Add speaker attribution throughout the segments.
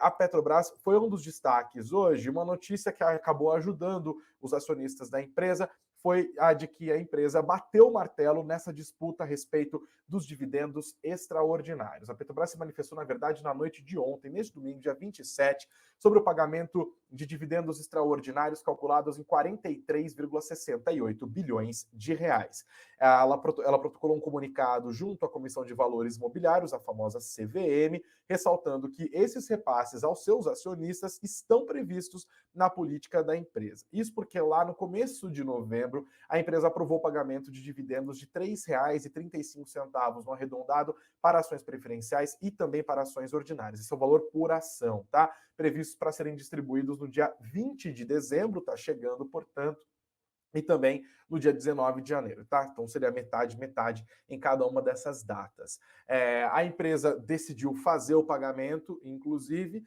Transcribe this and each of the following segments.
Speaker 1: a Petrobras foi um dos destaques hoje. Uma notícia que acabou ajudando os acionistas da empresa foi a de que a empresa bateu o martelo nessa disputa a respeito dos dividendos extraordinários. A Petrobras se manifestou, na verdade, na noite de ontem, neste domingo, dia 27, sobre o pagamento de dividendos extraordinários calculados em 43,68 bilhões de reais. Ela protocolou um comunicado junto à Comissão de Valores Mobiliários, a famosa CVM, ressaltando que esses repasses aos seus acionistas estão previstos na política da empresa. Isso porque lá no começo de novembro, a empresa aprovou o pagamento de dividendos de R$ 3,35 no arredondado para ações preferenciais e também para ações ordinárias. Esse é o valor por ação, tá? Previstos para serem distribuídos no dia 20 de dezembro, tá chegando, portanto, e também no dia 19 de janeiro, tá? Então seria metade em cada uma dessas datas. A empresa decidiu fazer o pagamento, inclusive,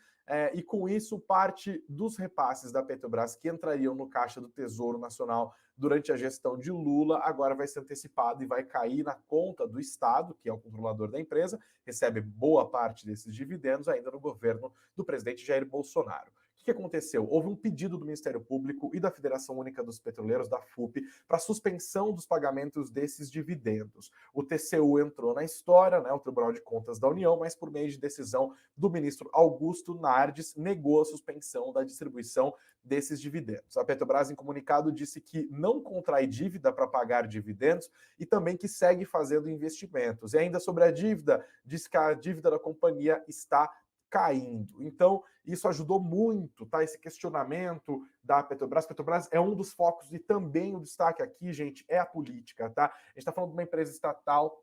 Speaker 1: e com isso parte dos repasses da Petrobras que entrariam no caixa do Tesouro Nacional durante a gestão de Lula, agora vai ser antecipado e vai cair na conta do Estado, que é o controlador da empresa, recebe boa parte desses dividendos ainda no governo do presidente Jair Bolsonaro. O que aconteceu? Houve um pedido do Ministério Público e da Federação Única dos Petroleiros, da FUP, para suspensão dos pagamentos desses dividendos. O TCU entrou na história, né, o Tribunal de Contas da União, mas por meio de decisão do ministro Augusto Nardes, negou a suspensão da distribuição desses dividendos. A Petrobras, em comunicado, disse que não contrai dívida para pagar dividendos e também que segue fazendo investimentos. E ainda sobre a dívida, diz que a dívida da companhia está caindo. Então, isso ajudou muito, tá? Esse questionamento da Petrobras. Petrobras é um dos focos e também o destaque aqui, gente, é a política, tá? A gente está falando de uma empresa estatal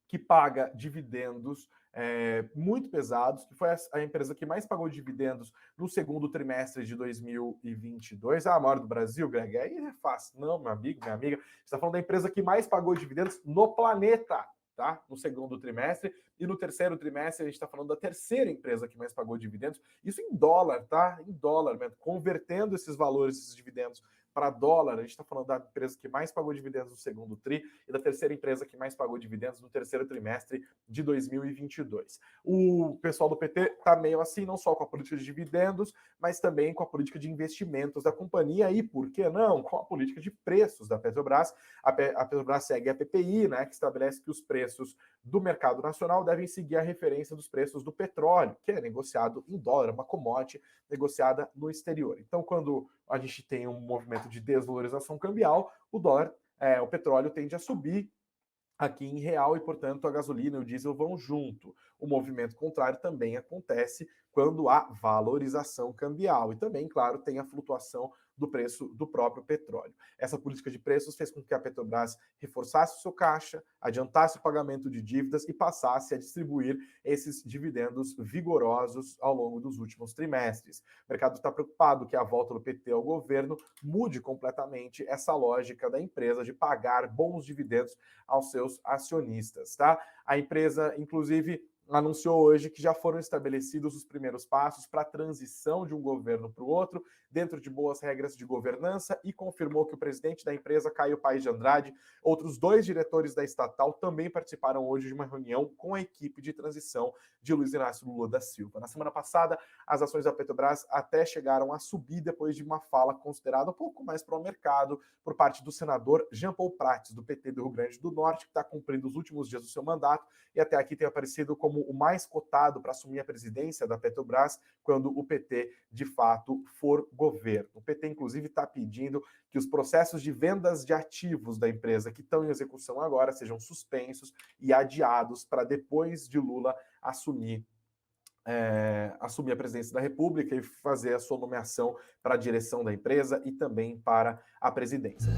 Speaker 1: que paga dividendos muito pesados, que foi a empresa que mais pagou dividendos no segundo trimestre de 2022. A maior do Brasil, Greg? Aí é fácil. Não, meu amigo, minha amiga. Você está falando da empresa que mais pagou dividendos no planeta, tá? No segundo trimestre, e no terceiro trimestre a gente está falando da terceira empresa que mais pagou dividendos, isso em dólar, tá? Em dólar mesmo, convertendo esses valores, esses dividendos para dólar, a gente está falando da empresa que mais pagou dividendos no segundo tri e da terceira empresa que mais pagou dividendos no terceiro trimestre de 2022. O pessoal do PT está meio assim, não só com a política de dividendos, mas também com a política de investimentos da companhia e, por que não, com a política de preços da Petrobras. A Petrobras segue a PPI, né, que estabelece que os preços do mercado nacional devem seguir a referência dos preços do petróleo, que é negociado em dólar, uma commodity negociada no exterior. Então, quando a gente tem um movimento de desvalorização cambial, o petróleo tende a subir aqui em real e, portanto, a gasolina e o diesel vão junto. O movimento contrário também acontece quando há valorização cambial e também, claro, tem a flutuação do preço do próprio petróleo. Essa política de preços fez com que a Petrobras reforçasse o seu caixa, adiantasse o pagamento de dívidas e passasse a distribuir esses dividendos vigorosos ao longo dos últimos trimestres. O mercado está preocupado que a volta do PT ao governo mude completamente essa lógica da empresa de pagar bons dividendos aos seus acionistas, tá? A empresa, inclusive, anunciou hoje que já foram estabelecidos os primeiros passos para a transição de um governo para o outro, dentro de boas regras de governança, e confirmou que o presidente da empresa, Caio Paes de Andrade, outros 2 diretores da estatal também participaram hoje de uma reunião com a equipe de transição de Luiz Inácio Lula da Silva. Na semana passada, as ações da Petrobras até chegaram a subir depois de uma fala considerada um pouco mais pró-mercado por parte do senador Jean Paul Prats, do PT do Rio Grande do Norte, que está cumprindo os últimos dias do seu mandato e até aqui tem aparecido como o mais cotado para assumir a presidência da Petrobras quando o PT, de fato, for governo. O PT, inclusive, está pedindo que os processos de vendas de ativos da empresa que estão em execução agora sejam suspensos e adiados para depois de Lula assumir a presidência da República e fazer a sua nomeação para a direção da empresa e também para a presidência.